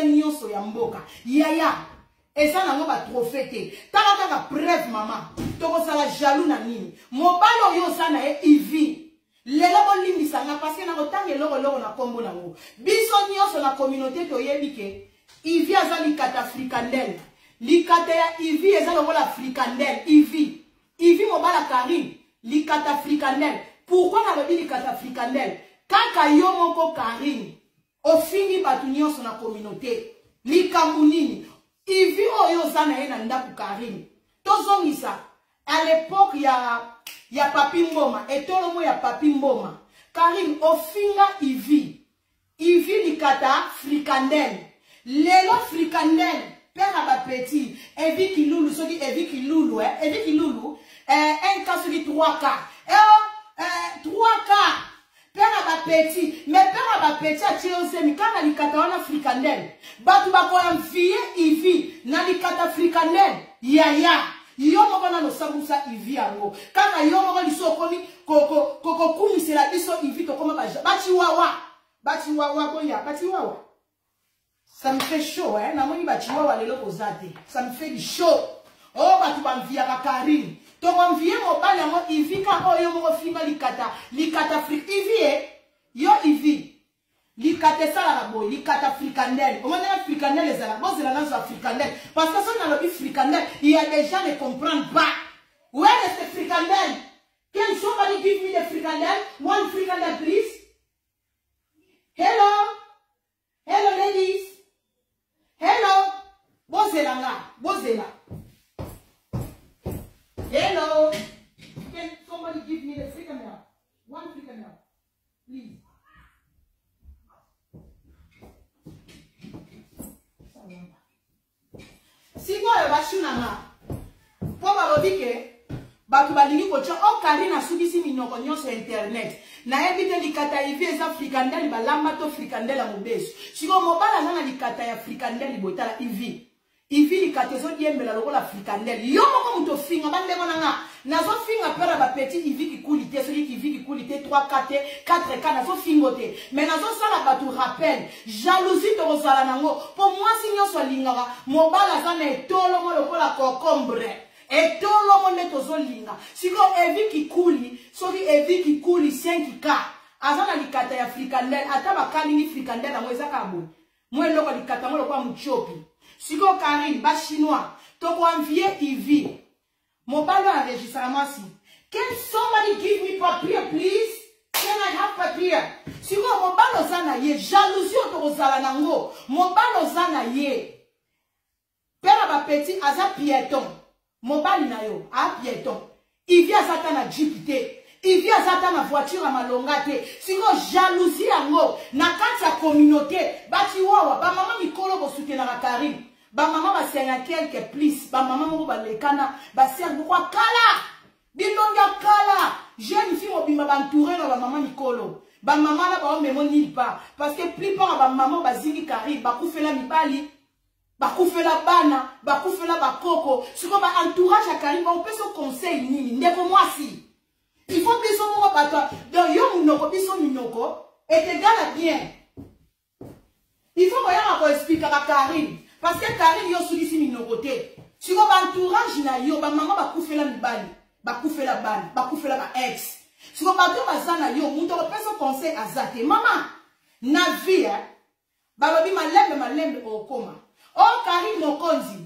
nyonso ya mboka yaya eza nango ba trophée te taka kaka preuve mama tokozala jaloux na nini mobali oyo oza na ye ivi lelo bolimbisanga parce que na kotanga eloko na kombo nango biso nyonso na communauté toyebi ke ivi aza likata frikandel likata ya ivi eza lokola frikandel ivi mobala Karine likata frikandel pourquoi na lobi likata frikandel kaka yo moko Karine ofingi batu nyonso na communauté likambu nini ivi oyo za na ye na ndaku Karine tozongisa à l'époque ya Papi Mboma etolomo ya Papi Mboma Karine ofinga ivi likata frikandel lelo frikandel père à petit Evi Kilulu soki Evi Kilulu un cas soki 3K 3K père à petit mais père à petit a tiré au semi quand na likata wana frikandel batu bako envier ivi na likata frikandel yaya yo moko na losabusa ivi yango kaka yo moko liso komi koko kumisela biso ivi to koma bachiwawa boya bachiwawa. Ça me fait chaud, hein. Na moni bachiwawa lelo kozate. Ça me fait du chaud. Oh batu banvia ka Karine. To banvia mobali yango ivi ka oyo moko finga likata frik ivi yo ivi. Likata sala la boy, likata frikandel. Comment on a frikandel les ala? Bon c'est la nation frikandel. Parce que ça on a le frikandel, il y a des gens ne comprennent pas. Where is the frikandel? Can somebody give me the frikandel? One frikandel please. Hello ladies. Hello. Bozela. Hello. Can somebody give me the frikandel? One frikandel, please. Si vous avez bachunanga, pour balobike, batu balingi kocha o Karine asukisi minoko nyonso internet. Na ebite likata ivi eza frikandel balamba to frikandel a mobeso. Siko mobala na likata ya frikandel botala ivi. Ivi likata zo diembela lokola frikandel. Yo moko muto finga bande monanga. Nazo finga pera ba petit ivi ki kulite celui qui vit ki kulite 4K nazo fingote. Mais nazo sala batu rappel. Jalousie to kozala nango. Pour moi si nyonso lingaka mobala za na etolo mo lokola concombre. Etolo mo ne tozo linga. Siko evi ki kuli, soki evi ki kuli 5K. Azana likata ya frikandel ata bakalingi frikandel na mweza kaboni. Mwe loko likata mo lokwa muchopi. Siko Karine ba chinois to ko envier ivi. Mobile enregistrement si. Can somebody give me papier please? Can I have papier? Siko mobile zana ye jalousie otokozala nango. Mobile zana ye. Père ba petit aza piéton. Mobile na yo a piéton. Il vient azata na jeep te. Il vient azata na voiture à malonga te. Siko jalousie yango na kati ya communauté. Bati wawa ba mama mikolo ko soutenir la Karine. Ba maman ba senga quelque plus, ba maman mo ba lekana, ba ser kwa kala. Bilonga kala. Jeune fille mobima ba entouré na ba maman mikolo. Ba maman na ba memo ni pas parce que plupart ba maman ba zingi Karine, ba kufela mibali, ba kufela bana, ba kufela ba koko. Siko ba entourage à Karine, on peut se conseil nini, ndeko mwasi. Il faut biso mo ba toi, donc yo munoko biso minoko est égal à bien. Il faut rien à expliquer à Karine. Parce que Karine yo soulisi minokote. Si vous entourage na yo, ba maman ba koufela mibali, ba koufela bana, ba koufela ba ex. Si vous bato bazana yo, muto peso conseil azate. Maman, na vie, ba lobi malembe okoma. Oh Karine mokonzi.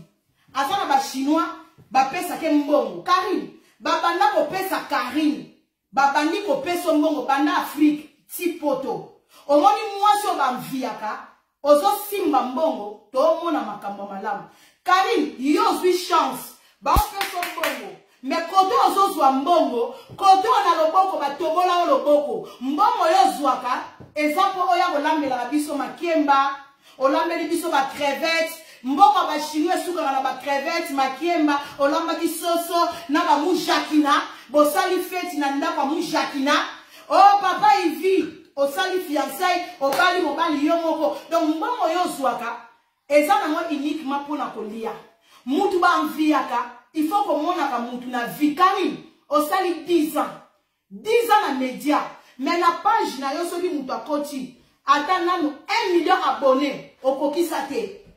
Azana ba chinois, ba pesa ke mbongo. Karine, ba banda ko pesa Karine. Ba bandi ko peso mbongo banda Afrique, ti poto. Omoni mwaso ba mviaka. Ozo simba mbongo to mona makambo malamu. Karine yo zwi chance ba peso mbongo mais koto ozo zwa mbongo koto na loboko ba tobola loboko mbongo yo zwaka ezampo oya kolambela biso makemba olambeli biso ba crevettes mbongo ba chinois suka na ba crevettes makemba olamba bisoso na ba mujakina bosali fete na ndako mujakina oh papa ivi au sali fiançailles, au bali mobali yomoko. Donc, mbongo yo zwaka, eza nango uniquement pour na kolia. Mutu ba enviaka, il faut que monaka mutu na vie. Karine, au sali 10 ans. 10 ans na média. Mais la page na yo soki mutu akoti, ata nanu 1 million abonnés. okokisa te.